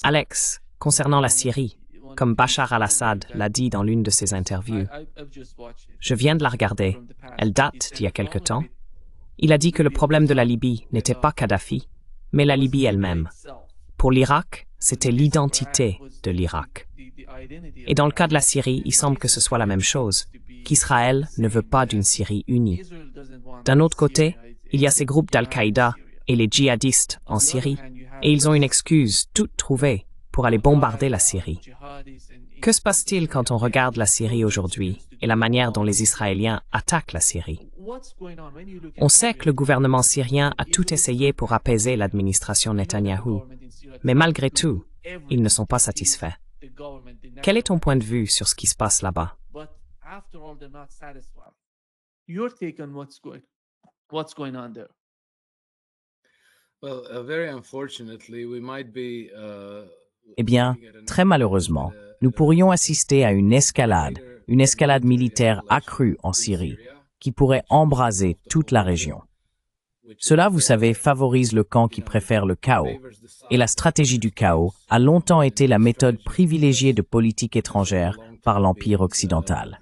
Alex, concernant la Syrie, comme Bachar al-Assad l'a dit dans l'une de ses interviews. Je viens de la regarder. Elle date d'il y a quelque temps. Il a dit que le problème de la Libye n'était pas Kadhafi, mais la Libye elle-même. Pour l'Irak, c'était l'identité de l'Irak. Et dans le cas de la Syrie, il semble que ce soit la même chose, qu'Israël ne veut pas d'une Syrie unie. D'un autre côté, il y a ces groupes d'Al-Qaïda et les djihadistes en Syrie, et ils ont une excuse toute trouvée pour aller bombarder la Syrie. Que se passe-t-il quand on regarde la Syrie aujourd'hui et la manière dont les Israéliens attaquent la Syrie? On sait que le gouvernement syrien a tout essayé pour apaiser l'administration Netanyahou, mais malgré tout, ils ne sont pas satisfaits. Quel est ton point de vue sur ce qui se passe là-bas? Eh bien, très malheureusement, nous pourrions assister à une escalade militaire accrue en Syrie, qui pourrait embraser toute la région. Cela, vous savez, favorise le camp qui préfère le chaos, et la stratégie du chaos a longtemps été la méthode privilégiée de politique étrangère par l'Empire occidental.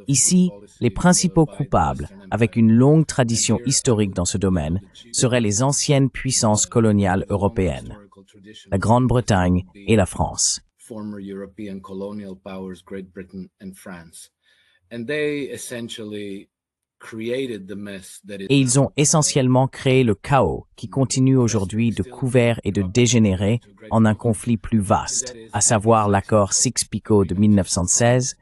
Ici, les principaux coupables, avec une longue tradition historique dans ce domaine, seraient les anciennes puissances coloniales européennes, la Grande-Bretagne et la France. Et ils ont essentiellement créé le chaos qui continue aujourd'hui de couvert et de dégénérer en un conflit plus vaste, à savoir l'accord Sykes-Picot de 1916,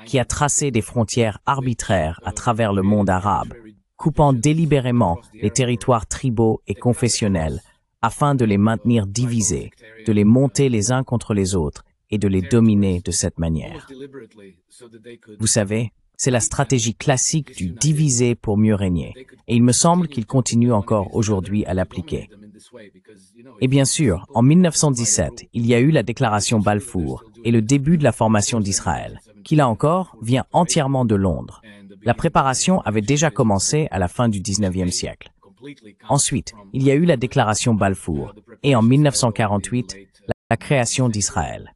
qui a tracé des frontières arbitraires à travers le monde arabe, coupant délibérément les territoires tribaux et confessionnels afin de les maintenir divisés, de les monter les uns contre les autres et de les dominer de cette manière. Vous savez, c'est la stratégie classique du diviser pour mieux régner, et il me semble qu'il continue encore aujourd'hui à l'appliquer. Et bien sûr, en 1917, il y a eu la déclaration Balfour et le début de la formation d'Israël, qui là encore vient entièrement de Londres. La préparation avait déjà commencé à la fin du XIXe siècle. Ensuite, il y a eu la déclaration Balfour et en 1948, la création d'Israël.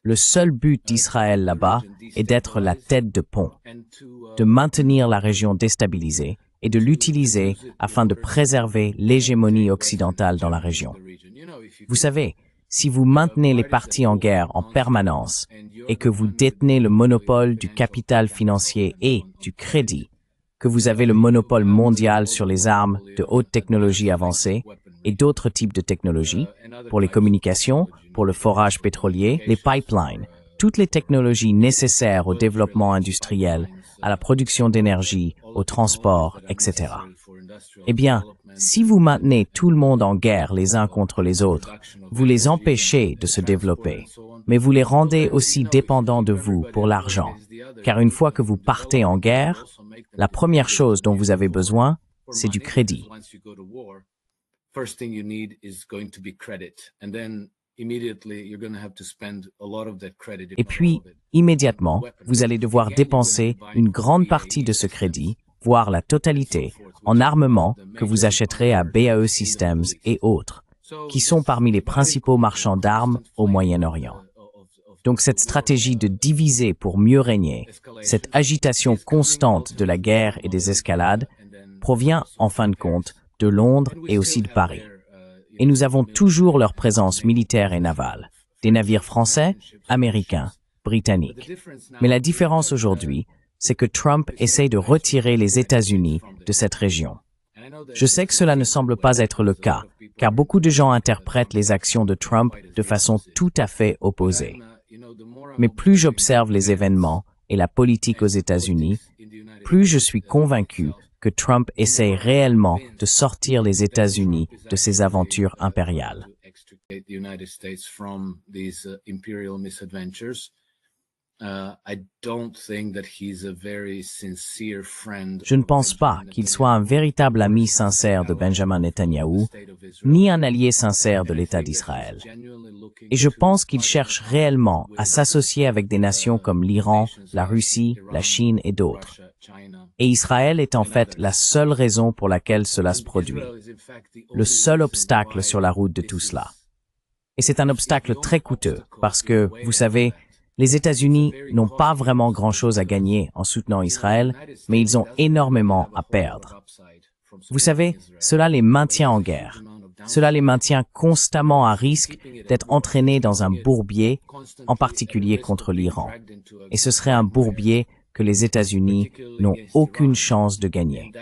Le seul but d'Israël là-bas est d'être la tête de pont, de maintenir la région déstabilisée et de l'utiliser afin de préserver l'hégémonie occidentale dans la région. Vous savez, si vous maintenez les partis en guerre en permanence et que vous détenez le monopole du capital financier et du crédit, que vous avez le monopole mondial sur les armes de haute technologie avancée et d'autres types de technologies, pour les communications, pour le forage pétrolier, les pipelines, toutes les technologies nécessaires au développement industriel, à la production d'énergie, au transport, etc. Eh bien, si vous maintenez tout le monde en guerre les uns contre les autres, vous les empêchez de se développer, mais vous les rendez aussi dépendants de vous pour l'argent. Car une fois que vous partez en guerre, la première chose dont vous avez besoin, c'est du crédit. Et puis, immédiatement, vous allez devoir dépenser une grande partie de ce crédit, voire la totalité, en armement que vous achèterez à BAE Systems et autres, qui sont parmi les principaux marchands d'armes au Moyen-Orient. Donc cette stratégie de diviser pour mieux régner, cette agitation constante de la guerre et des escalades, provient, en fin de compte, de Londres et aussi de Paris. Et nous avons toujours leur présence militaire et navale, des navires français, américains, britanniques. Mais la différence aujourd'hui, c'est que Trump essaie de retirer les États-Unis de cette région. Je sais que cela ne semble pas être le cas, car beaucoup de gens interprètent les actions de Trump de façon tout à fait opposée. Mais plus j'observe les événements et la politique aux États-Unis, plus je suis convaincu que Trump essaie réellement de sortir les États-Unis de ces aventures impériales. Je ne pense pas qu'il soit un véritable ami sincère de Benjamin Netanyahou, ni un allié sincère de l'État d'Israël. Et je pense qu'il cherche réellement à s'associer avec des nations comme l'Iran, la Russie, la Chine et d'autres. Et Israël est en fait la seule raison pour laquelle cela se produit. Le seul obstacle sur la route de tout cela. Et c'est un obstacle très coûteux, parce que, vous savez, les États-Unis n'ont pas vraiment grand-chose à gagner en soutenant Israël, mais ils ont énormément à perdre. Vous savez, cela les maintient en guerre. Cela les maintient constamment à risque d'être entraînés dans un bourbier, en particulier contre l'Iran. Et ce serait un bourbier que les États-Unis n'ont aucune chance de gagner.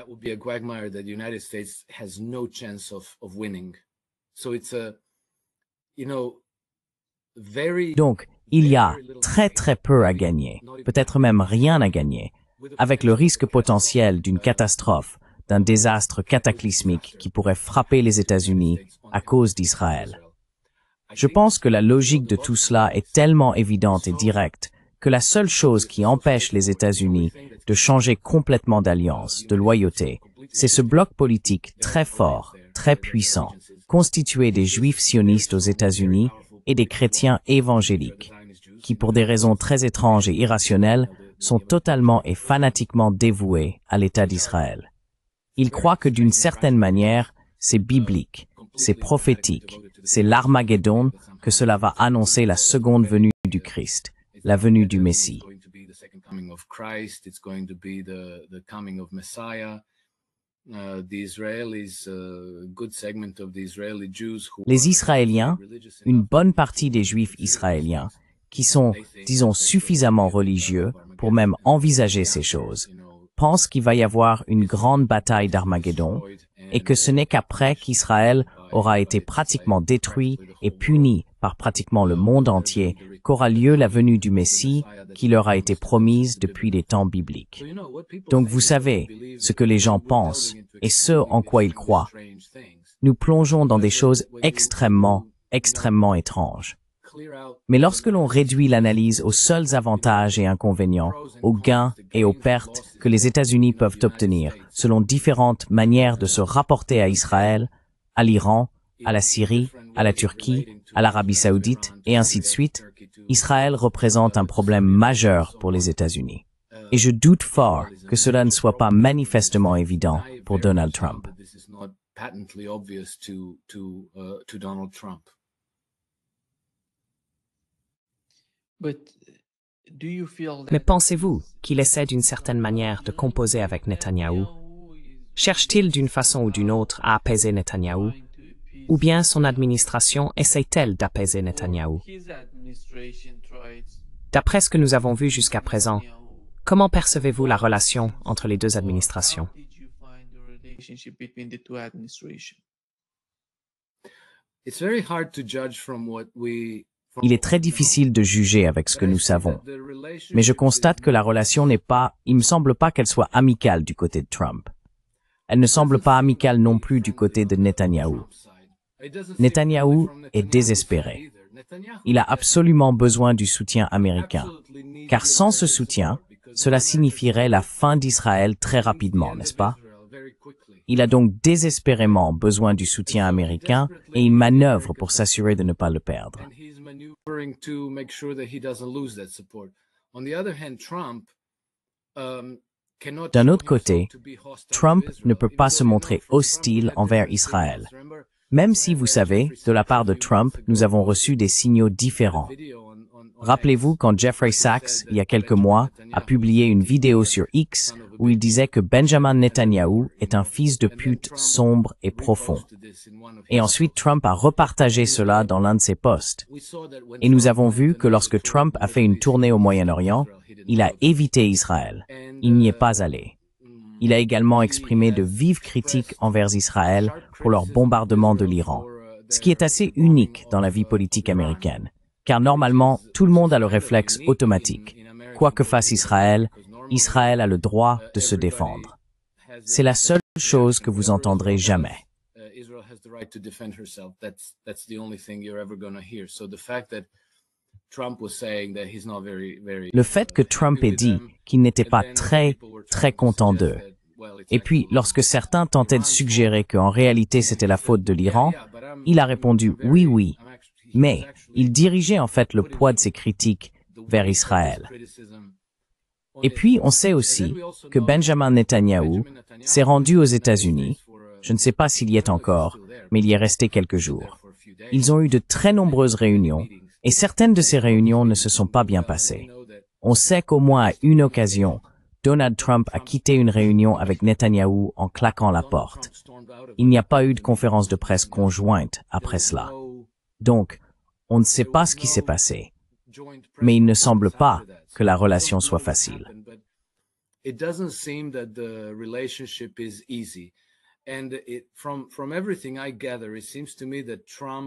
Donc, il y a très peu à gagner, peut-être même rien à gagner, avec le risque potentiel d'une catastrophe, d'un désastre cataclysmique qui pourrait frapper les États-Unis à cause d'Israël. Je pense que la logique de tout cela est tellement évidente et directe que la seule chose qui empêche les États-Unis de changer complètement d'alliance, de loyauté, c'est ce bloc politique très fort, très puissant, constitué des Juifs sionistes aux États-Unis et des chrétiens évangéliques, qui pour des raisons très étranges et irrationnelles, sont totalement et fanatiquement dévoués à l'État d'Israël. Ils croient que d'une certaine manière, c'est biblique, c'est prophétique, c'est l'Armageddon que cela va annoncer la seconde venue du Christ, la venue du Messie. Les Israéliens, une bonne partie des Juifs israéliens, qui sont, disons, suffisamment religieux pour même envisager ces choses, pensent qu'il va y avoir une grande bataille d'Armageddon et que ce n'est qu'après qu'Israël aura été pratiquement détruit et puni par pratiquement le monde entier qu'aura lieu la venue du Messie qui leur a été promise depuis les temps bibliques. Donc vous savez ce que les gens pensent et ce en quoi ils croient. Nous plongeons dans des choses extrêmement étranges. Mais lorsque l'on réduit l'analyse aux seuls avantages et inconvénients, aux gains et aux pertes que les États-Unis peuvent obtenir selon différentes manières de se rapporter à Israël, à l'Iran, à la Syrie, à la Turquie, à l'Arabie saoudite, et ainsi de suite, Israël représente un problème majeur pour les États-Unis. Et je doute fort que cela ne soit pas manifestement évident pour Donald Trump. Mais pensez-vous qu'il essaie d'une certaine manière de composer avec Netanyahou? Cherche-t-il d'une façon ou d'une autre à apaiser Netanyahou? Ou bien son administration essaie-t-elle d'apaiser Netanyahou? D'après ce que nous avons vu jusqu'à présent, comment percevez-vous la relation entre les deux administrations? Il est très difficile de juger avec ce que nous savons. Mais je constate que la relation n'est pas, il me semble pas qu'elle soit amicale du côté de Trump. Elle ne semble pas amicale non plus du côté de Netanyahou. Netanyahou est désespéré. Il a absolument besoin du soutien américain. Car sans ce soutien, cela signifierait la fin d'Israël très rapidement, n'est-ce pas? Il a donc désespérément besoin du soutien américain et il manœuvre pour s'assurer de ne pas le perdre. D'un autre côté, Trump ne peut pas se montrer hostile envers Israël. Même si, vous savez, de la part de Trump, nous avons reçu des signaux différents. Rappelez-vous quand Jeffrey Sachs, il y a quelques mois, a publié une vidéo sur X où il disait que Benjamin Netanyahou est un fils de pute sombre et profond. Et ensuite, Trump a repartagé cela dans l'un de ses posts. Et nous avons vu que lorsque Trump a fait une tournée au Moyen-Orient, il a évité Israël. Il n'y est pas allé. Il a également exprimé de vives critiques envers Israël pour leur bombardement de l'Iran, ce qui est assez unique dans la vie politique américaine. Car normalement, tout le monde a le réflexe automatique. Quoi que fasse Israël, Israël a le droit de se défendre. C'est la seule chose que vous entendrez jamais. Le fait que Trump ait dit qu'il n'était pas très content d'eux. Et puis, lorsque certains tentaient de suggérer qu'en réalité c'était la faute de l'Iran, il a répondu oui, mais il dirigeait en fait le poids de ses critiques vers Israël. Et puis, on sait aussi que Benjamin Netanyahou s'est rendu aux États-Unis. Je ne sais pas s'il y est encore, mais il y est resté quelques jours. Ils ont eu de très nombreuses réunions, et certaines de ces réunions ne se sont pas bien passées. On sait qu'au moins à une occasion, Donald Trump a quitté une réunion avec Netanyahou en claquant la porte. Il n'y a pas eu de conférence de presse conjointe après cela. Donc, on ne sait pas ce qui s'est passé. Mais il ne semble pas que la relation soit facile.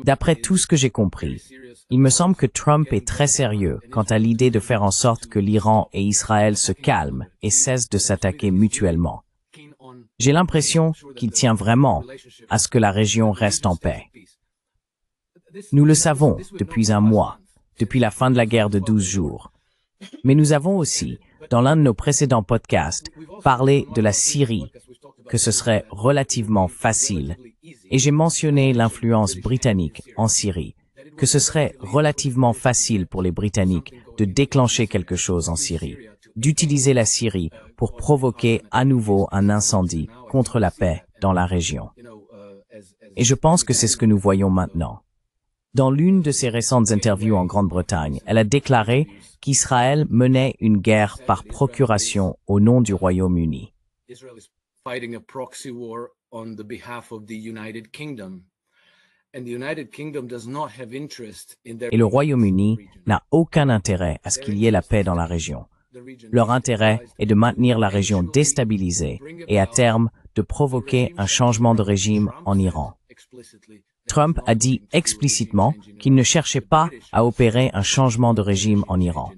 D'après tout ce que j'ai compris, il me semble que Trump est très sérieux quant à l'idée de faire en sorte que l'Iran et Israël se calment et cessent de s'attaquer mutuellement. J'ai l'impression qu'il tient vraiment à ce que la région reste en paix. Nous le savons depuis un mois, depuis la fin de la guerre de 12 jours. Mais nous avons aussi, dans l'un de nos précédents podcasts, parlé de la Syrie, que ce serait relativement facile. Et j'ai mentionné l'influence britannique en Syrie, que ce serait relativement facile pour les Britanniques de déclencher quelque chose en Syrie, d'utiliser la Syrie pour provoquer à nouveau un incendie contre la paix dans la région. Et je pense que c'est ce que nous voyons maintenant. Dans l'une de ses récentes interviews en Grande-Bretagne, elle a déclaré qu'Israël menait une guerre par procuration au nom du Royaume-Uni. Et le Royaume-Uni n'a aucun intérêt à ce qu'il y ait la paix dans la région. Leur intérêt est de maintenir la région déstabilisée et à terme de provoquer un changement de régime en Iran. Trump a dit explicitement qu'il ne cherchait pas à opérer un changement de régime en Iran.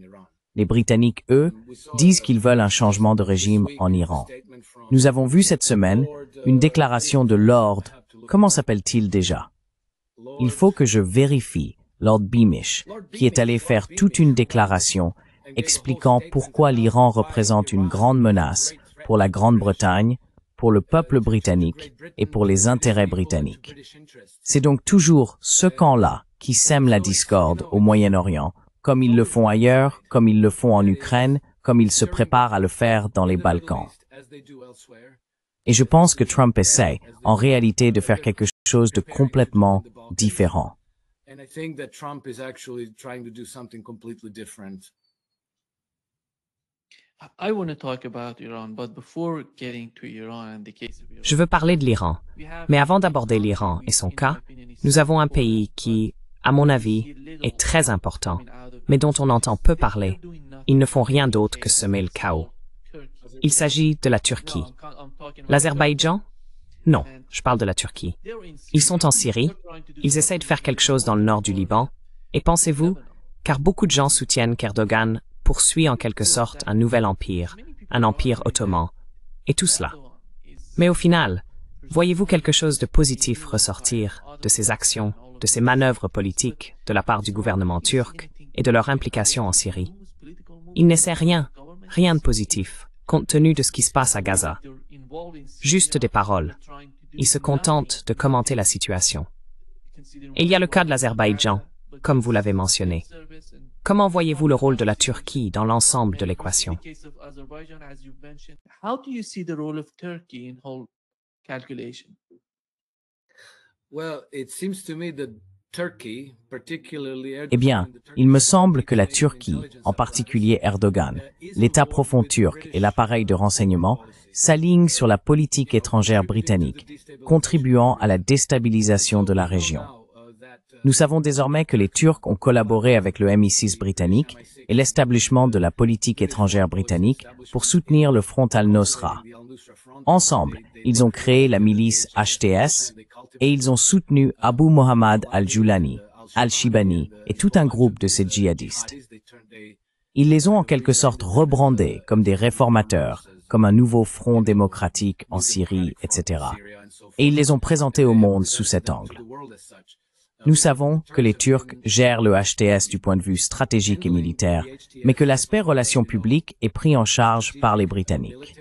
Les Britanniques, eux, disent qu'ils veulent un changement de régime en Iran. Nous avons vu cette semaine une déclaration de Lord, comment s'appelle-t-il déjà? Il faut que je vérifie, Lord Beamish, qui est allé faire toute une déclaration expliquant pourquoi l'Iran représente une grande menace pour la Grande-Bretagne, pour le peuple britannique et pour les intérêts britanniques. C'est donc toujours ce camp-là qui sème la discorde au Moyen-Orient, comme ils le font ailleurs, comme ils le font en Ukraine, comme ils se préparent à le faire dans les Balkans. Et je pense que Trump essaie, en réalité, de faire quelque chose de complètement différent. Je veux parler de l'Iran, mais avant d'aborder l'Iran et son cas, nous avons un pays qui, à mon avis, est très important, mais dont on entend peu parler. Ils ne font rien d'autre que semer le chaos. Il s'agit de la Turquie. L'Azerbaïdjan? Non, je parle de la Turquie. Ils sont en Syrie, ils essayent de faire quelque chose dans le nord du Liban, et pensez-vous, car beaucoup de gens soutiennent qu'Erdogan poursuit en quelque sorte un nouvel empire, un empire ottoman, et tout cela. Mais au final, voyez-vous quelque chose de positif ressortir de ces actions, de ces manœuvres politiques de la part du gouvernement turc et de leur implication en Syrie? Il n'essaie rien de positif, compte tenu de ce qui se passe à Gaza. Juste des paroles. Ils se contentent de commenter la situation. Et il y a le cas de l'Azerbaïdjan, comme vous l'avez mentionné. Comment voyez-vous le rôle de la Turquie dans l'ensemble de l'équation? Eh bien, il me semble que la Turquie, en particulier Erdogan, l'État profond turc et l'appareil de renseignement s'alignent sur la politique étrangère britannique, contribuant à la déstabilisation de la région. Nous savons désormais que les Turcs ont collaboré avec le MI6 britannique et l'établissement de la politique étrangère britannique pour soutenir le Front al-Nosra. Ensemble, ils ont créé la milice HTS et ils ont soutenu Abu Mohammad al-Julani, al-Shibani et tout un groupe de ces djihadistes. Ils les ont en quelque sorte rebrandés comme des réformateurs, comme un nouveau front démocratique en Syrie, etc. Et ils les ont présentés au monde sous cet angle. Nous savons que les Turcs gèrent le HTS du point de vue stratégique et militaire, mais que l'aspect relations publiques est pris en charge par les Britanniques.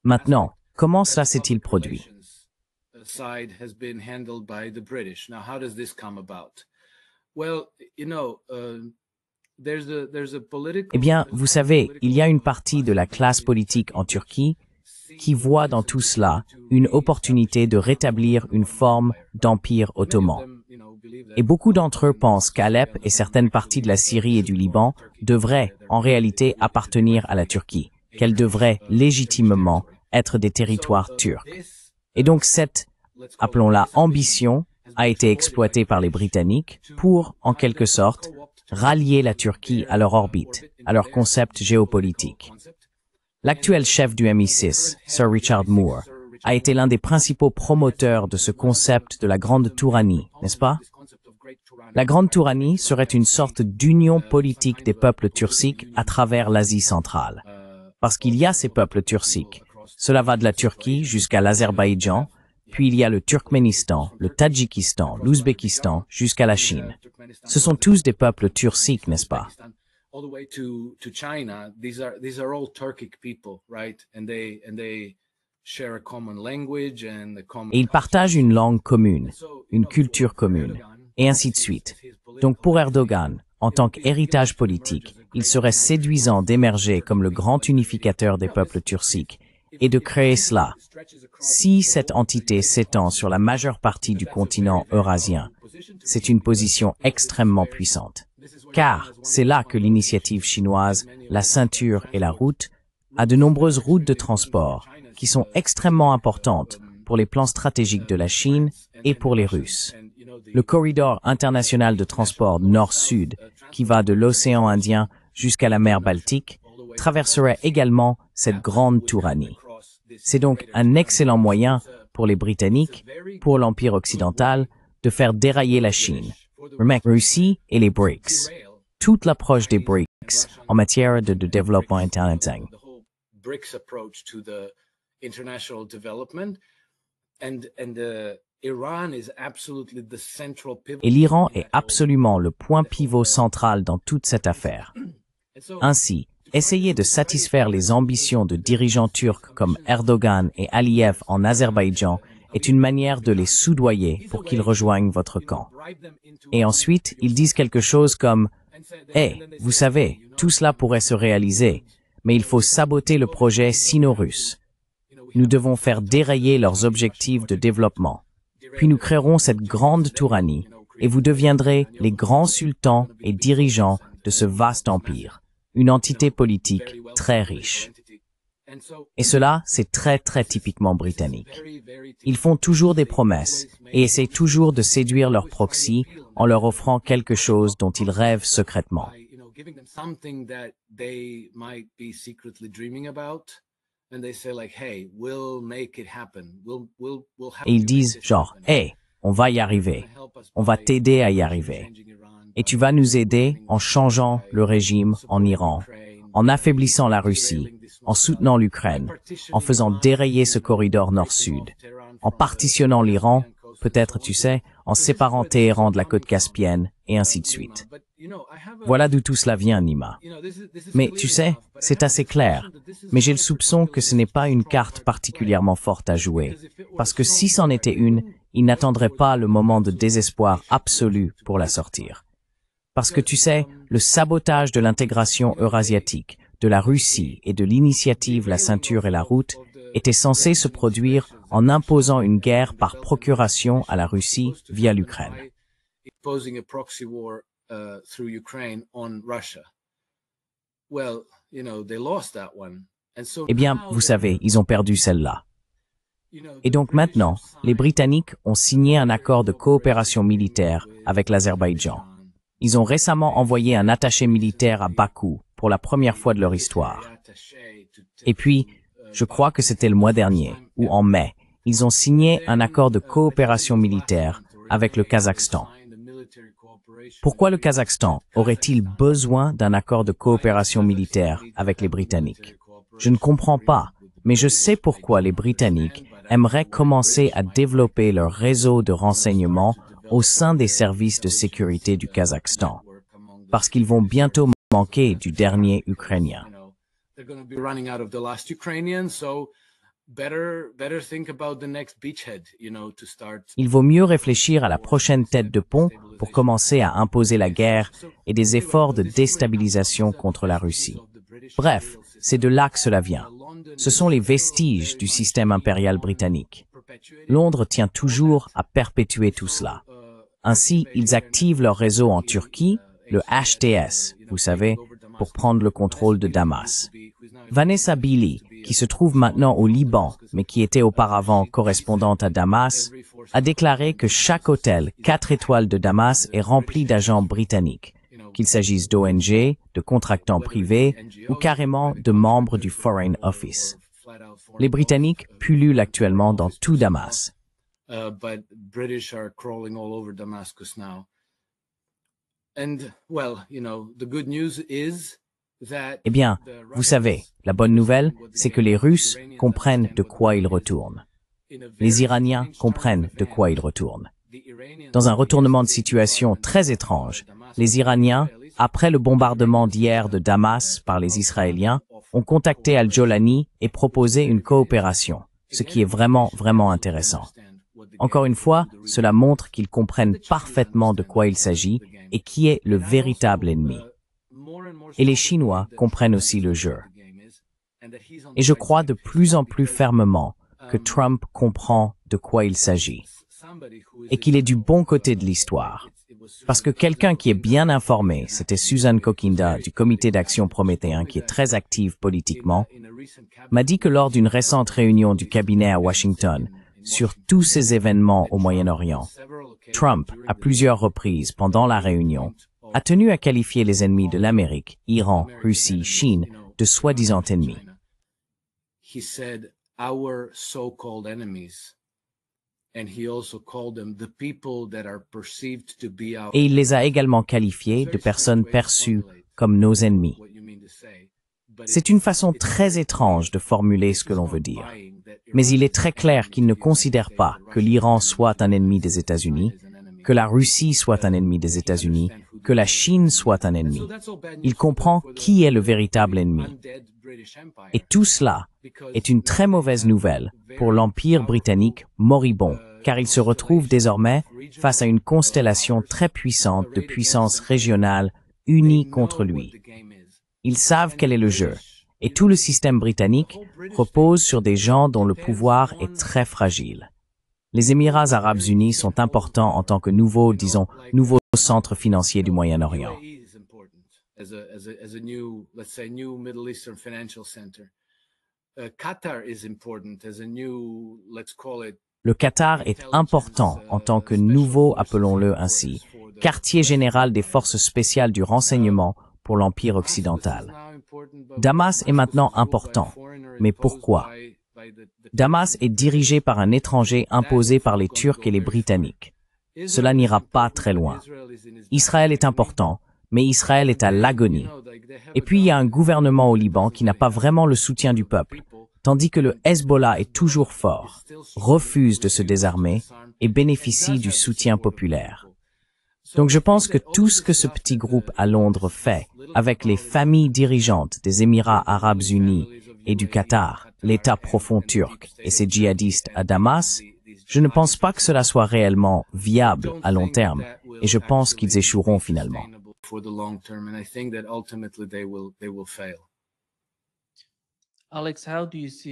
Maintenant, comment cela s'est-il produit? Eh bien, vous savez, il y a une partie de la classe politique en Turquie qui voit dans tout cela une opportunité de rétablir une forme d'empire ottoman. Et beaucoup d'entre eux pensent qu'Alep et certaines parties de la Syrie et du Liban devraient en réalité appartenir à la Turquie, qu'elles devraient légitimement être des territoires turcs. Et donc cette, appelons-la ambition, a été exploitée par les Britanniques pour, en quelque sorte, rallier la Turquie à leur orbite, à leur concept géopolitique. L'actuel chef du MI6, Sir Richard Moore, a été l'un des principaux promoteurs de ce concept de la Grande Touranie, n'est-ce pas? La Grande Touranie serait une sorte d'union politique des peuples turciques à travers l'Asie centrale. Parce qu'il y a ces peuples turciques. Cela va de la Turquie jusqu'à l'Azerbaïdjan, puis il y a le Turkménistan, le Tadjikistan, l'Ouzbékistan, jusqu'à la Chine. Ce sont tous des peuples turciques, n'est-ce pas? Et ils partagent une langue commune, une culture commune, et ainsi de suite. Donc pour Erdogan, en tant qu'héritage politique, il serait séduisant d'émerger comme le grand unificateur des peuples turciques et de créer cela. Si cette entité s'étend sur la majeure partie du continent eurasien, c'est une position extrêmement puissante. Car c'est là que l'initiative chinoise, la ceinture et la route, a de nombreuses routes de transport qui sont extrêmement importantes pour les plans stratégiques de la Chine et pour les Russes. Le corridor international de transport nord-sud, qui va de l'océan Indien jusqu'à la mer Baltique, traverserait également cette grande Touranie. C'est donc un excellent moyen pour les Britanniques, pour l'Empire occidental, de faire dérailler la Chine, la Russie et les BRICS. Toute l'approche des BRICS en matière de développement international. Et l'Iran est absolument le point pivot central dans toute cette affaire. Ainsi, essayer de satisfaire les ambitions de dirigeants turcs comme Erdogan et Aliyev en Azerbaïdjan est une manière de les soudoyer pour qu'ils rejoignent votre camp. Et ensuite, ils disent quelque chose comme « Hey, vous savez, tout cela pourrait se réaliser, mais il faut saboter le projet sino-russe. Nous devons faire dérailler leurs objectifs de développement. Puis nous créerons cette grande Touranie et vous deviendrez les grands sultans et dirigeants de ce vaste empire, une entité politique très riche. » Et cela, c'est très typiquement britannique. Ils font toujours des promesses et essaient toujours de séduire leurs proxys en leur offrant quelque chose dont ils rêvent secrètement. Et ils disent genre, « Hey, on va y arriver. On va t'aider à y arriver. Et tu vas nous aider en changeant le régime en Iran, en affaiblissant la Russie, en soutenant l'Ukraine, en faisant dérayer ce corridor nord-sud, en partitionnant l'Iran, peut-être, tu sais, en séparant Téhéran de la côte caspienne, et ainsi de suite. » Voilà d'où tout cela vient, Nima. Mais tu sais, c'est assez clair, mais j'ai le soupçon que ce n'est pas une carte particulièrement forte à jouer, parce que si c'en était une, ils n'attendraient pas le moment de désespoir absolu pour la sortir. Parce que tu sais, le sabotage de l'intégration eurasiatique, de la Russie et de l'initiative La Ceinture et la Route était censé se produire en imposant une guerre par procuration à la Russie via l'Ukraine. Eh bien, vous savez, ils ont perdu celle-là. Et donc maintenant, les Britanniques ont signé un accord de coopération militaire avec l'Azerbaïdjan. Ils ont récemment envoyé un attaché militaire à Bakou pour la première fois de leur histoire. Et puis, je crois que c'était le mois dernier, ou en mai, ils ont signé un accord de coopération militaire avec le Kazakhstan. Pourquoi le Kazakhstan aurait-il besoin d'un accord de coopération militaire avec les Britanniques? Je ne comprends pas, mais je sais pourquoi les Britanniques aimeraient commencer à développer leur réseau de renseignement au sein des services de sécurité du Kazakhstan, parce qu'ils vont bientôt manquer du dernier Ukrainien. Il vaut mieux réfléchir à la prochaine tête de pont pour commencer à imposer la guerre et des efforts de déstabilisation contre la Russie. Bref, c'est de là que cela vient. Ce sont les vestiges du système impérial britannique. Londres tient toujours à perpétuer tout cela. Ainsi, ils activent leur réseau en Turquie, le HTS, vous savez, pour prendre le contrôle de Damas. Vanessa Beeley, qui se trouve maintenant au Liban, mais qui était auparavant correspondante à Damas, a déclaré que chaque hôtel 4 étoiles de Damas est rempli d'agents britanniques, qu'il s'agisse d'ONG, de contractants privés ou carrément de membres du Foreign Office. Les Britanniques pullulent actuellement dans tout Damas. Eh bien, vous savez, la bonne nouvelle, c'est que les Russes comprennent de quoi ils retournent. Les Iraniens comprennent de quoi ils retournent. Dans un retournement de situation très étrange, les Iraniens, après le bombardement d'hier de Damas par les Israéliens, ont contacté Al-Jolani et proposé une coopération, ce qui est vraiment intéressant. Encore une fois, cela montre qu'ils comprennent parfaitement de quoi il s'agit et qui est le véritable ennemi. Et les Chinois comprennent aussi le jeu. Et je crois de plus en plus fermement que Trump comprend de quoi il s'agit et qu'il est du bon côté de l'histoire. Parce que quelqu'un qui est bien informé, c'était Susan Kokinda du Comité d'action prométhéen qui est très active politiquement, m'a dit que lors d'une récente réunion du cabinet à Washington sur tous ces événements au Moyen-Orient, Trump, à plusieurs reprises pendant la réunion, a tenu à qualifier les ennemis de l'Amérique, Iran, Russie, Chine, de soi-disant ennemis. Et il les a également qualifiés de personnes perçues comme nos ennemis. C'est une façon très étrange de formuler ce que l'on veut dire. Mais il est très clair qu'il ne considère pas que l'Iran soit un ennemi des États-Unis, que la Russie soit un ennemi des États-Unis, que la Chine soit un ennemi. Il comprend qui est le véritable ennemi. Et tout cela est une très mauvaise nouvelle pour l'Empire britannique moribond, car il se retrouve désormais face à une constellation très puissante de puissances régionales unies contre lui. Ils savent quel est le jeu, et tout le système britannique repose sur des gens dont le pouvoir est très fragile. Les Émirats arabes unis sont importants en tant que nouveau centre financier du Moyen-Orient. Le Qatar est important en tant que nouveau, appelons-le ainsi, quartier général des forces spéciales du renseignement pour l'Empire occidental. Damas est maintenant important. Mais pourquoi? Damas est dirigé par un étranger imposé par les Turcs et les Britanniques. Cela n'ira pas très loin. Israël est important, mais Israël est à l'agonie. Et puis il y a un gouvernement au Liban qui n'a pas vraiment le soutien du peuple, tandis que le Hezbollah est toujours fort, refuse de se désarmer et bénéficie du soutien populaire. Donc je pense que tout ce que ce petit groupe à Londres fait, avec les familles dirigeantes des Émirats arabes unis et du Qatar, l'État profond turc et ses djihadistes à Damas, je ne pense pas que cela soit réellement viable à long terme, et je pense qu'ils échoueront finalement.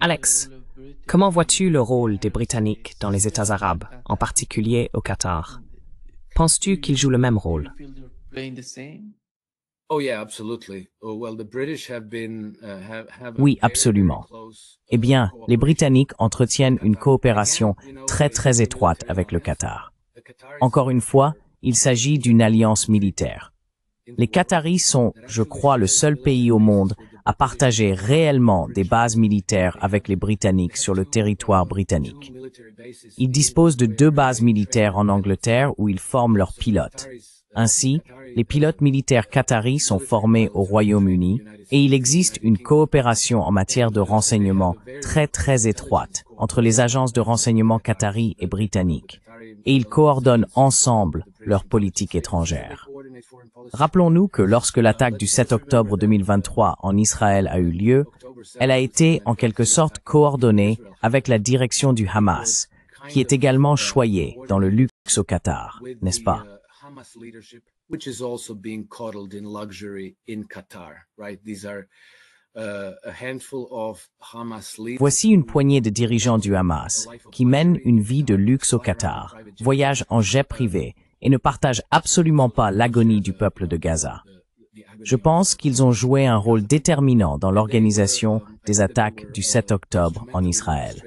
Alex, comment vois-tu le rôle des Britanniques dans les États arabes, en particulier au Qatar? Penses-tu qu'ils jouent le même rôle? Oui, absolument. Eh bien, les Britanniques entretiennent une coopération très étroite avec le Qatar. Encore une fois, il s'agit d'une alliance militaire. Les Qataris sont, je crois, le seul pays au monde à partager réellement des bases militaires avec les Britanniques sur le territoire britannique. Ils disposent de 2 bases militaires en Angleterre où ils forment leurs pilotes. Ainsi, les pilotes militaires qataris sont formés au Royaume-Uni et il existe une coopération en matière de renseignement très étroite entre les agences de renseignement qataris et britanniques. et ils coordonnent ensemble leur politique étrangère. Rappelons-nous que lorsque l'attaque du 7 octobre 2023 en Israël a eu lieu, elle a été en quelque sorte coordonnée avec la direction du Hamas, qui est également choyée dans le luxe au Qatar, n'est-ce pas? Voici une poignée de dirigeants du Hamas qui mènent une vie de luxe au Qatar, voyagent en jet privé et ne partagent absolument pas l'agonie du peuple de Gaza. Je pense qu'ils ont joué un rôle déterminant dans l'organisation des attaques du 7 octobre en Israël.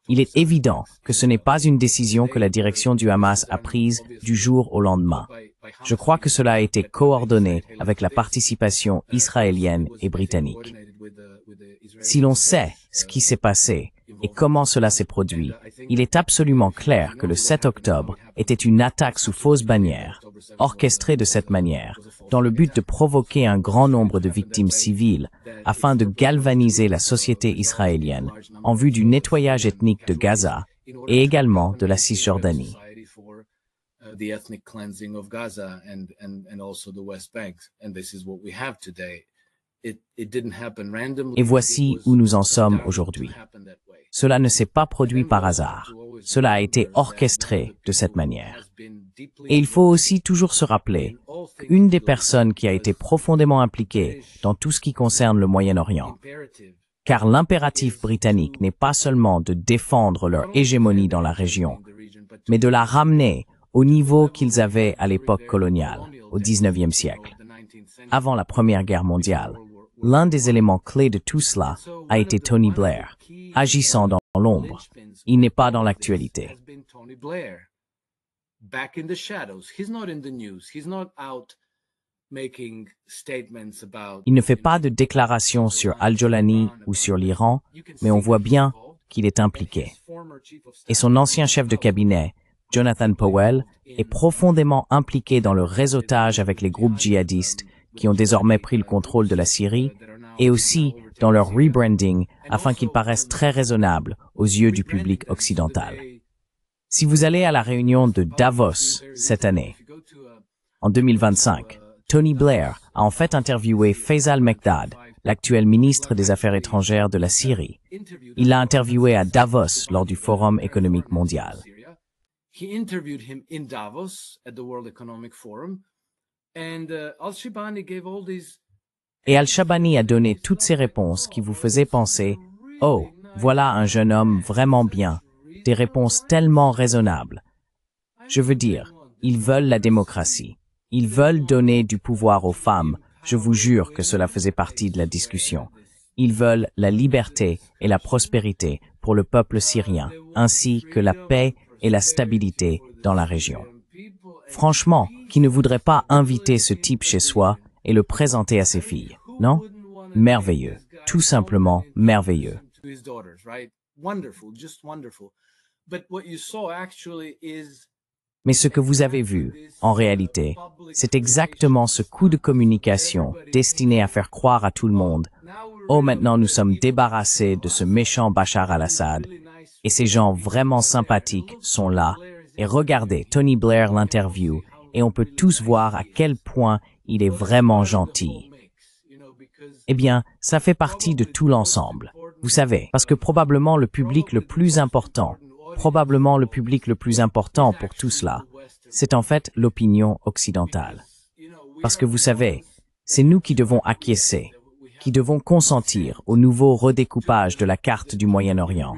Il est évident que ce n'est pas une décision que la direction du Hamas a prise du jour au lendemain. Je crois que cela a été coordonné avec la participation israélienne et britannique. Si l'on sait ce qui s'est passé et comment cela s'est produit, il est absolument clair que le 7 octobre était une attaque sous fausse bannière, orchestrée de cette manière, dans le but de provoquer un grand nombre de victimes civiles afin de galvaniser la société israélienne en vue du nettoyage ethnique de Gaza et également de la Cisjordanie. The ethnic cleansing of Gaza and also the West Bank. And this is what we have today. It didn't happen randomly. Et voici où nous en sommes aujourd'hui. Cela ne s'est pas produit par hasard. Cela a été orchestré de cette manière. Et il faut aussi toujours se rappeler qu'une des personnes qui a été profondément impliquée dans tout ce qui concerne le Moyen-Orient, car l'impératif britannique n'est pas seulement de défendre leur hégémonie dans la région, mais de la ramener au niveau qu'ils avaient à l'époque coloniale, au XIXe siècle. Avant la Première Guerre mondiale, l'un des éléments clés de tout cela a été Tony Blair, agissant dans l'ombre. Il n'est pas dans l'actualité. Il ne fait pas de déclaration sur Al-Jolani ou sur l'Iran, mais on voit bien qu'il est impliqué. Et son ancien chef de cabinet, Jonathan Powell, est profondément impliqué dans le réseautage avec les groupes djihadistes qui ont désormais pris le contrôle de la Syrie et aussi dans leur rebranding afin qu'ils paraissent très raisonnables aux yeux du public occidental. Si vous allez à la réunion de Davos cette année, en 2025, Tony Blair a en fait interviewé Faisal Mekdad, l'actuel ministre des Affaires étrangères de la Syrie. Il l'a interviewé à Davos lors du Forum économique mondial. He interviewed him in Davos at the World Economic Forum, and Al-Shibani gave all these. Et Al-Shabani a donné toutes ces réponses qui vous faisaient penser « Oh, voilà un jeune homme vraiment bien », des réponses tellement raisonnables. Je veux dire, ils veulent la démocratie. Ils veulent donner du pouvoir aux femmes. Je vous jure que cela faisait partie de la discussion. Ils veulent la liberté et la prospérité pour le peuple syrien, ainsi que la paix et la stabilité dans la région. Franchement, qui ne voudrait pas inviter ce type chez soi et le présenter à ses filles, non? Merveilleux, tout simplement merveilleux. Mais ce que vous avez vu, en réalité, c'est exactement ce coup de communication destiné à faire croire à tout le monde « Oh, maintenant nous sommes débarrassés de ce méchant Bachar al-Assad » et ces gens vraiment sympathiques sont là. Et regardez, Tony Blair l'interview, et on peut tous voir à quel point il est vraiment gentil. Eh bien, ça fait partie de tout l'ensemble. Vous savez, parce que probablement le public le plus important pour tout cela, c'est en fait l'opinion occidentale. Parce que vous savez, c'est nous qui devons acquiescer, qui devons consentir au nouveau redécoupage de la carte du Moyen-Orient,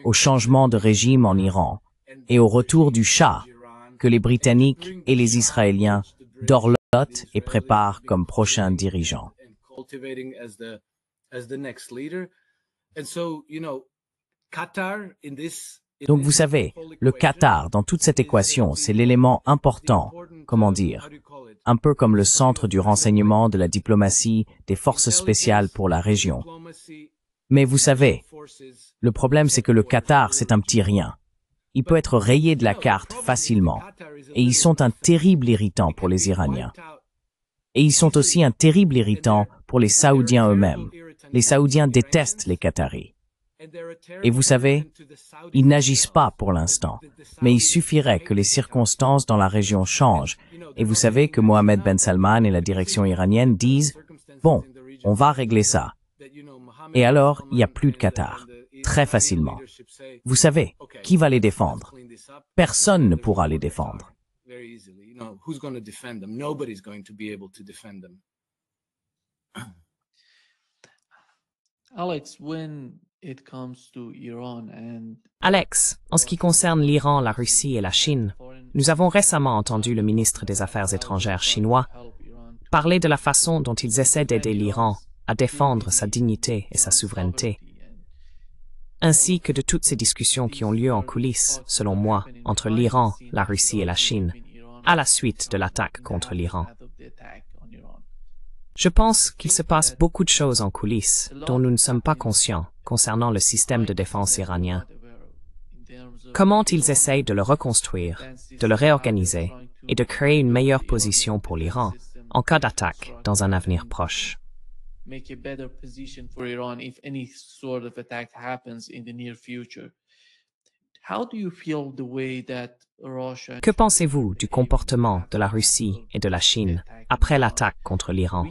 au changement de régime en Iran et au retour du Shah que les Britanniques et les Israéliens dorlotent et préparent comme prochains dirigeants. Donc vous savez, le Qatar dans toute cette équation, c'est l'élément important, comment dire, un peu comme le centre du renseignement, de la diplomatie, des forces spéciales pour la région. Mais vous savez, le problème c'est que le Qatar c'est un petit rien. Il peut être rayé de la carte facilement. Et ils sont un terrible irritant pour les Iraniens. Et ils sont aussi un terrible irritant pour les Saoudiens eux-mêmes. Les Saoudiens détestent les Qataris. Et vous savez, ils n'agissent pas pour l'instant, mais il suffirait que les circonstances dans la région changent. Et vous savez que Mohammed Ben Salman et la direction iranienne disent « Bon, on va régler ça ». Et alors, il n'y a plus de Qatar, très facilement. Vous savez, qui va les défendre? Personne ne pourra les défendre. Alex, en ce qui concerne l'Iran, la Russie et la Chine, nous avons récemment entendu le ministre des Affaires étrangères chinois parler de la façon dont ils essaient d'aider l'Iran à défendre sa dignité et sa souveraineté, ainsi que de toutes ces discussions qui ont lieu en coulisses, selon moi, entre l'Iran, la Russie et la Chine, à la suite de l'attaque contre l'Iran. Je pense qu'il se passe beaucoup de choses en coulisses dont nous ne sommes pas conscients concernant le système de défense iranien. Comment ils essayent de le reconstruire, de le réorganiser et de créer une meilleure position pour l'Iran en cas d'attaque dans un avenir proche. Que pensez-vous du comportement de la Russie et de la Chine après l'attaque contre l'Iran?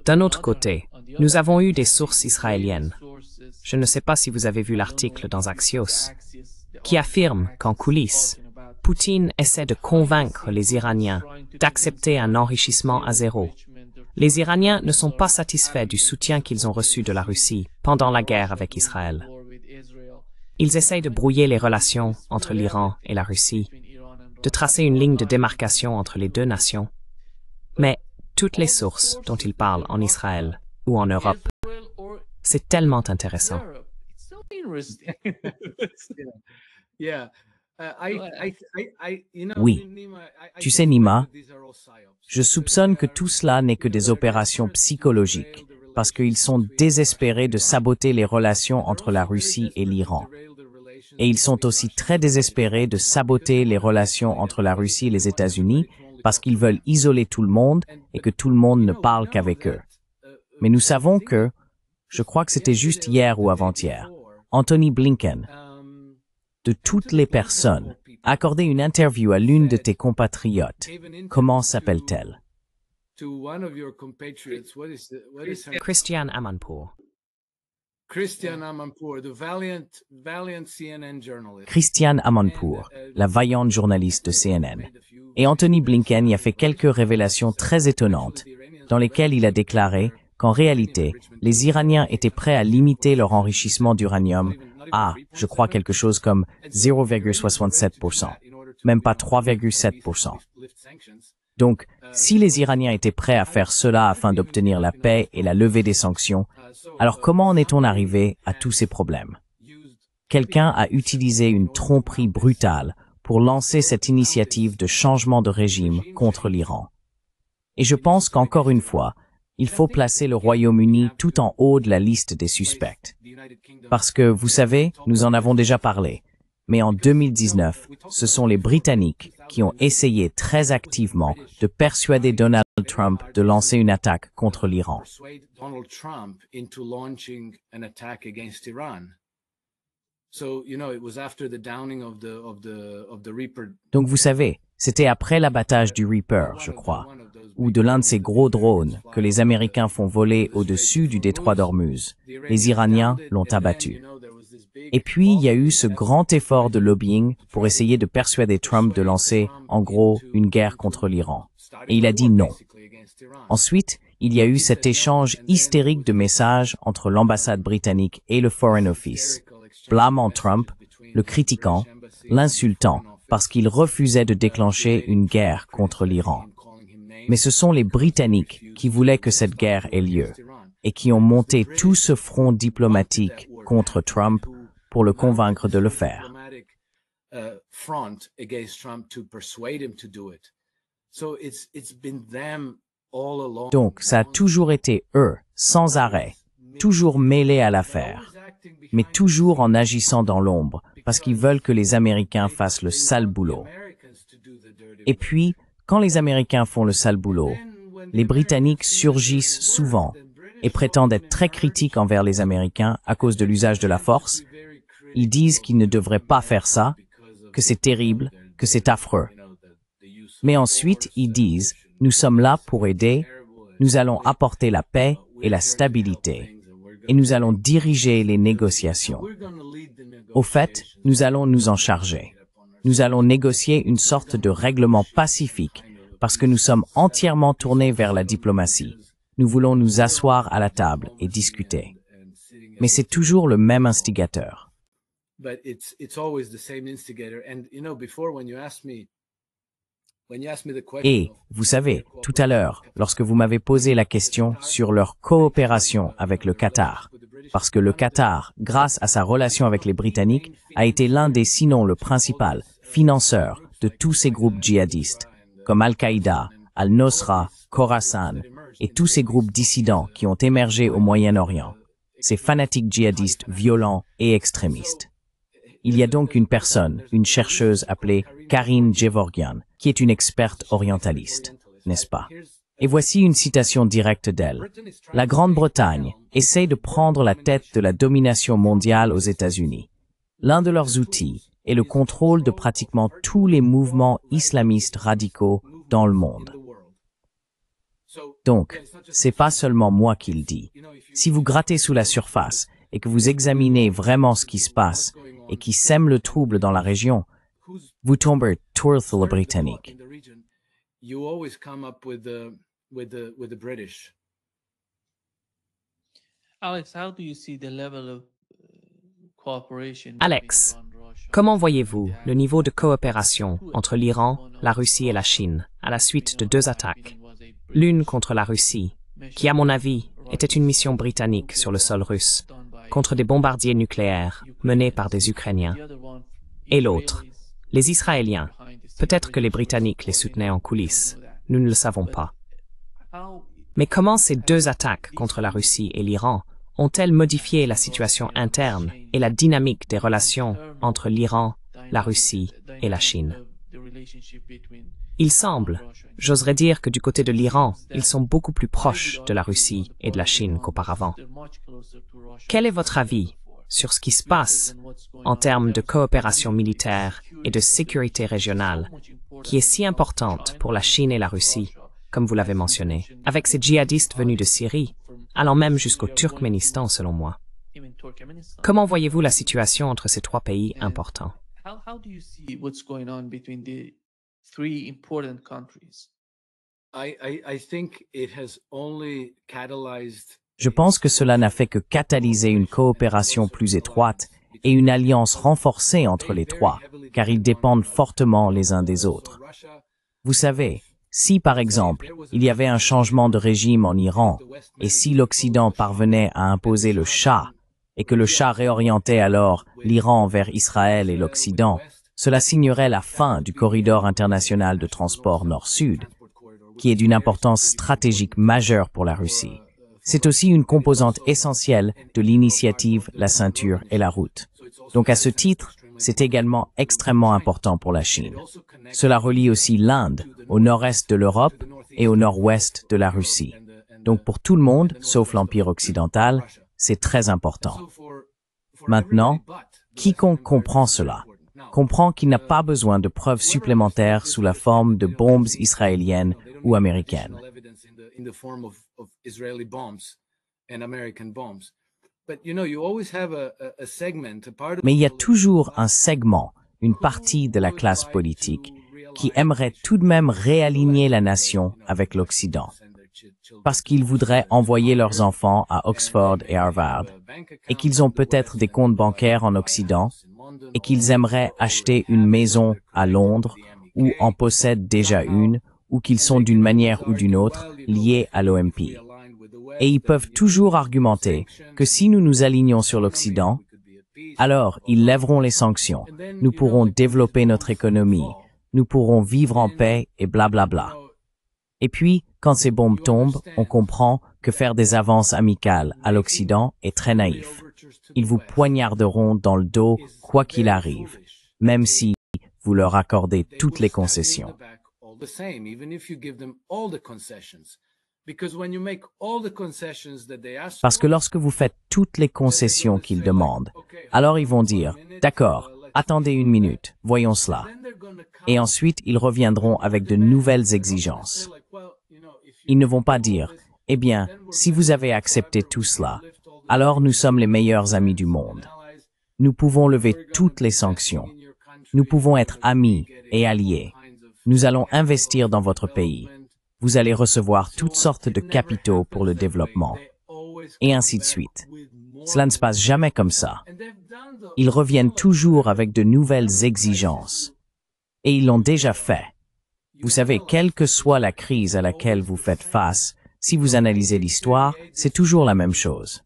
D'un autre côté, nous avons eu des sources israéliennes. Je ne sais pas si vous avez vu l'article dans Axios, qui affirme qu'en coulisses, Poutine essaie de convaincre les Iraniens d'accepter un enrichissement à zéro. Les Iraniens ne sont pas satisfaits du soutien qu'ils ont reçu de la Russie pendant la guerre avec Israël. Ils essayent de brouiller les relations entre l'Iran et la Russie, de tracer une ligne de démarcation entre les deux nations. Mais toutes les sources dont ils parlent en Israël ou en Europe, c'est tellement intéressant. Oui. Tu sais, Nima, je soupçonne que tout cela n'est que des opérations psychologiques, parce qu'ils sont désespérés de saboter les relations entre la Russie et l'Iran. Et ils sont aussi très désespérés de saboter les relations entre la Russie et les États-Unis, parce qu'ils veulent isoler tout le monde et que tout le monde ne parle qu'avec eux. Mais nous savons que, je crois que c'était juste hier ou avant-hier, Anthony Blinken, de toutes les personnes, a accordé une interview à l'une de tes compatriotes. Comment s'appelle-t-elle? Christiane Amanpour. Christiane Amanpour, Christiane Amanpour, la vaillante journaliste de CNN. Et Anthony Blinken y a fait quelques révélations très étonnantes, dans lesquelles il a déclaré qu'en réalité, les Iraniens étaient prêts à limiter leur enrichissement d'uranium à, je crois, quelque chose comme 0,67%, même pas 3,7%. Donc, si les Iraniens étaient prêts à faire cela afin d'obtenir la paix et la levée des sanctions, alors comment en est-on arrivé à tous ces problèmes? Quelqu'un a utilisé une tromperie brutale pour lancer cette initiative de changement de régime contre l'Iran. Et je pense qu'encore une fois, il faut placer le Royaume-Uni tout en haut de la liste des suspects. Parce que, vous savez, nous en avons déjà parlé, mais en 2019, ce sont les Britanniques qui ont essayé très activement de persuader Donald Trump de lancer une attaque contre l'Iran. Donc vous savez, c'était après l'abattage du Reaper, je crois, ou de l'un de ces gros drones que les Américains font voler au-dessus du détroit d'Ormuz. Les Iraniens l'ont abattu. Et puis, il y a eu ce grand effort de lobbying pour essayer de persuader Trump de lancer, en gros, une guerre contre l'Iran. Et il a dit non. Ensuite, il y a eu cet échange hystérique de messages entre l'ambassade britannique et le Foreign Office, blâmant Trump, le critiquant, l'insultant, parce qu'il refusait de déclencher une guerre contre l'Iran. Mais ce sont les Britanniques qui voulaient que cette guerre ait lieu, et qui ont monté tout ce front diplomatique contre Trump pour le convaincre de le faire. Donc, ça a toujours été eux, sans arrêt, toujours mêlés à l'affaire, mais toujours en agissant dans l'ombre, parce qu'ils veulent que les Américains fassent le sale boulot. Et puis, quand les Américains font le sale boulot, les Britanniques surgissent souvent et prétendent être très critiques envers les Américains à cause de l'usage de la force. Ils disent qu'ils ne devraient pas faire ça, que c'est terrible, que c'est affreux. Mais ensuite, ils disent, nous sommes là pour aider, nous allons apporter la paix et la stabilité, et nous allons diriger les négociations. Au fait, nous allons nous en charger. Nous allons négocier une sorte de règlement pacifique, parce que nous sommes entièrement tournés vers la diplomatie. Nous voulons nous asseoir à la table et discuter. Mais c'est toujours le même instigateur. Et, vous savez, tout à l'heure, lorsque vous m'avez posé la question sur leur coopération avec le Qatar, parce que le Qatar, grâce à sa relation avec les Britanniques, a été l'un des, sinon le principal, financeur de tous ces groupes djihadistes, comme Al-Qaïda, Al-Nosra, Khorasan, et tous ces groupes dissidents qui ont émergé au Moyen-Orient, ces fanatiques djihadistes violents et extrémistes. Il y a donc une personne, une chercheuse appelée Karine Gevorgian, qui est une experte orientaliste, n'est-ce pas? Et voici une citation directe d'elle. La Grande-Bretagne essaie de prendre la tête de la domination mondiale aux États-Unis. L'un de leurs outils est le contrôle de pratiquement tous les mouvements islamistes radicaux dans le monde. Donc, c'est pas seulement moi qui le dis. Si vous grattez sous la surface et que vous examinez vraiment ce qui se passe et qui sème le trouble dans la région, vous tombez sur le Britannique. Alex, comment voyez-vous le niveau de coopération entre l'Iran, la Russie et la Chine à la suite de deux attaques? L'une contre la Russie, qui à mon avis était une mission britannique sur le sol russe, contre des bombardiers nucléaires menés par des Ukrainiens. Et l'autre, les Israéliens. Peut-être que les Britanniques les soutenaient en coulisses, nous ne le savons pas. Mais comment ces deux attaques contre la Russie et l'Iran ont-elles modifié la situation interne et la dynamique des relations entre l'Iran, la Russie et la Chine? Il semble, j'oserais dire que du côté de l'Iran, ils sont beaucoup plus proches de la Russie et de la Chine qu'auparavant. Quel est votre avis sur ce qui se passe en termes de coopération militaire et de sécurité régionale, qui est si importante pour la Chine et la Russie, comme vous l'avez mentionné, avec ces djihadistes venus de Syrie, allant même jusqu'au Turkménistan selon moi? Comment voyez-vous la situation entre ces trois pays importants? Je pense que cela n'a fait que catalyser une coopération plus étroite et une alliance renforcée entre les trois, car ils dépendent fortement les uns des autres. Vous savez, si par exemple, il y avait un changement de régime en Iran, et si l'Occident parvenait à imposer le Shah, et que le Shah réorientait alors l'Iran vers Israël et l'Occident, cela signerait la fin du corridor international de transport nord-sud, qui est d'une importance stratégique majeure pour la Russie. C'est aussi une composante essentielle de l'initiative La Ceinture et la Route. Donc à ce titre, c'est également extrêmement important pour la Chine. Cela relie aussi l'Inde au nord-est de l'Europe et au nord-ouest de la Russie. Donc pour tout le monde, sauf l'Empire occidental, c'est très important. Maintenant, quiconque comprend cela comprend qu'il n'a pas besoin de preuves supplémentaires sous la forme de bombes israéliennes ou américaines. Mais il y a toujours un segment, une partie de la classe politique, qui aimerait tout de même réaligner la nation avec l'Occident, parce qu'ils voudraient envoyer leurs enfants à Oxford et Harvard, et qu'ils ont peut-être des comptes bancaires en Occident, et qu'ils aimeraient acheter une maison à Londres, ou en possèdent déjà une, ou qu'ils sont d'une manière ou d'une autre liés à l'OMP. Et ils peuvent toujours argumenter que si nous nous alignons sur l'Occident, alors ils lèveront les sanctions, nous pourrons développer notre économie, nous pourrons vivre en paix et blablabla. Et puis, quand ces bombes tombent, on comprend que faire des avances amicales à l'Occident est très naïf. Ils vous poignarderont dans le dos quoi qu'il arrive, même si vous leur accordez toutes les concessions. Parce que lorsque vous faites toutes les concessions qu'ils demandent, alors ils vont dire, d'accord, attendez une minute, voyons cela. Et ensuite, ils reviendront avec de nouvelles exigences. Ils ne vont pas dire, eh bien, si vous avez accepté tout cela, alors nous sommes les meilleurs amis du monde. Nous pouvons lever toutes les sanctions. Nous pouvons être amis et alliés. Nous allons investir dans votre pays. Vous allez recevoir toutes sortes de capitaux pour le développement. Et ainsi de suite. Cela ne se passe jamais comme ça. Ils reviennent toujours avec de nouvelles exigences. Et ils l'ont déjà fait. Vous savez, quelle que soit la crise à laquelle vous faites face, si vous analysez l'histoire, c'est toujours la même chose.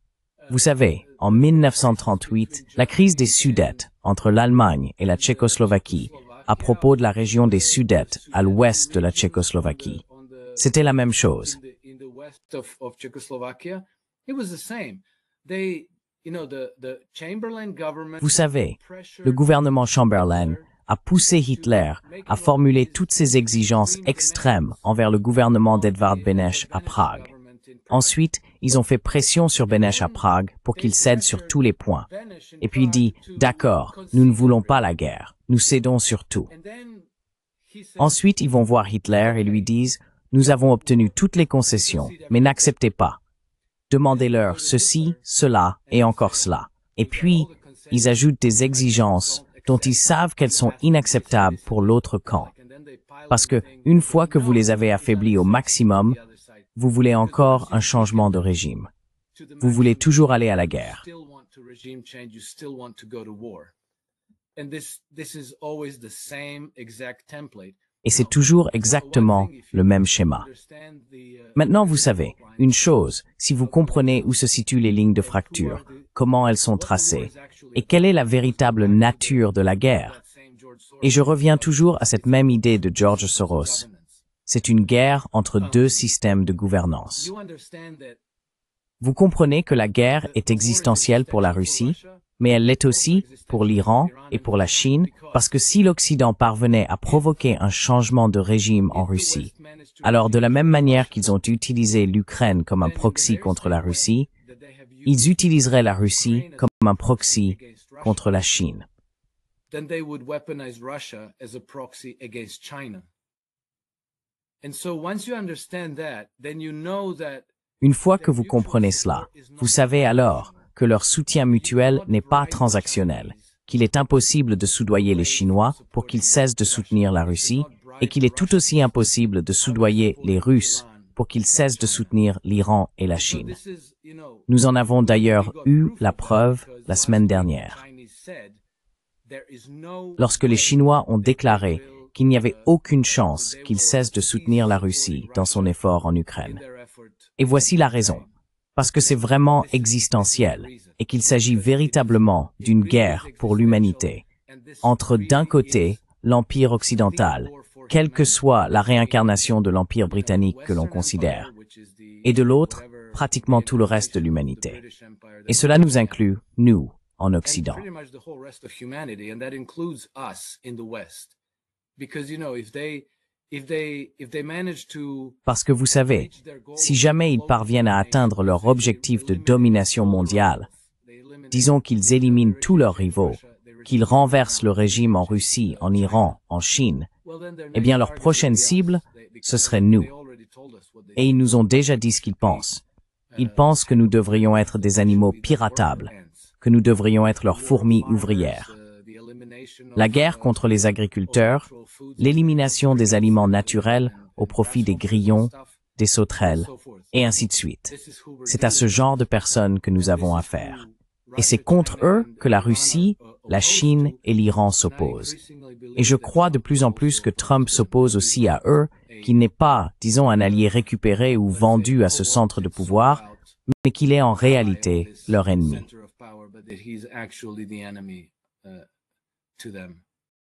Vous savez, en 1938, la crise des Sudètes entre l'Allemagne et la Tchécoslovaquie, à propos de la région des Sudètes à l'ouest de la Tchécoslovaquie, c'était la même chose. Vous savez, le gouvernement Chamberlain a poussé Hitler à formuler toutes ces exigences extrêmes envers le gouvernement d'Edvard Beneš à Prague. Ensuite, ils ont fait pression sur Beneš à Prague pour qu'il cède sur tous les points. Et puis il dit, d'accord, nous ne voulons pas la guerre, nous cédons sur tout. Ensuite, ils vont voir Hitler et lui disent, nous avons obtenu toutes les concessions, mais n'acceptez pas. Demandez-leur ceci, cela et encore cela. Et puis, ils ajoutent des exigences dont ils savent qu'elles sont inacceptables pour l'autre camp. Parce que, une fois que vous les avez affaiblis au maximum, vous voulez encore un changement de régime. Vous voulez toujours aller à la guerre. Et c'est toujours exactement le même schéma. Maintenant, vous savez, une chose, si vous comprenez où se situent les lignes de fracture, comment elles sont tracées, et quelle est la véritable nature de la guerre. Et je reviens toujours à cette même idée de George Soros. C'est une guerre entre deux systèmes de gouvernance. Vous comprenez que la guerre est existentielle pour la Russie, mais elle l'est aussi pour l'Iran et pour la Chine, parce que si l'Occident parvenait à provoquer un changement de régime en Russie, alors de la même manière qu'ils ont utilisé l'Ukraine comme un proxy contre la Russie, ils utiliseraient la Russie comme un proxy contre la Chine. Une fois que vous comprenez cela, vous savez alors que leur soutien mutuel n'est pas transactionnel, qu'il est impossible de soudoyer les Chinois pour qu'ils cessent de soutenir la Russie, et qu'il est tout aussi impossible de soudoyer les Russes pour qu'ils cessent de soutenir l'Iran et la Chine. Nous en avons d'ailleurs eu la preuve la semaine dernière. Lorsque les Chinois ont déclaré qu'il n'y avait aucune chance qu'ils cessent de soutenir la Russie dans son effort en Ukraine. Et voici la raison. Parce que c'est vraiment existentiel et qu'il s'agit véritablement d'une guerre pour l'humanité. Entre d'un côté, l'Empire occidental, quelle que soit la réincarnation de l'Empire britannique que l'on considère, et de l'autre, pratiquement tout le reste de l'humanité. Et cela nous inclut, nous, en Occident. Parce que vous savez, si jamais ils parviennent à atteindre leur objectif de domination mondiale, disons qu'ils éliminent tous leurs rivaux, qu'ils renversent le régime en Russie, en Iran, en Chine, eh bien leur prochaine cible, ce serait nous. Et ils nous ont déjà dit ce qu'ils pensent. Ils pensent que nous devrions être des animaux piratables, que nous devrions être leurs fourmis ouvrières. La guerre contre les agriculteurs, l'élimination des aliments naturels au profit des grillons, des sauterelles, et ainsi de suite. C'est à ce genre de personnes que nous avons affaire. Et c'est contre eux que la Russie, la Chine et l'Iran s'opposent. Et je crois de plus en plus que Trump s'oppose aussi à eux, qu'il n'est pas, disons, un allié récupéré ou vendu à ce centre de pouvoir, mais qu'il est en réalité leur ennemi. To them.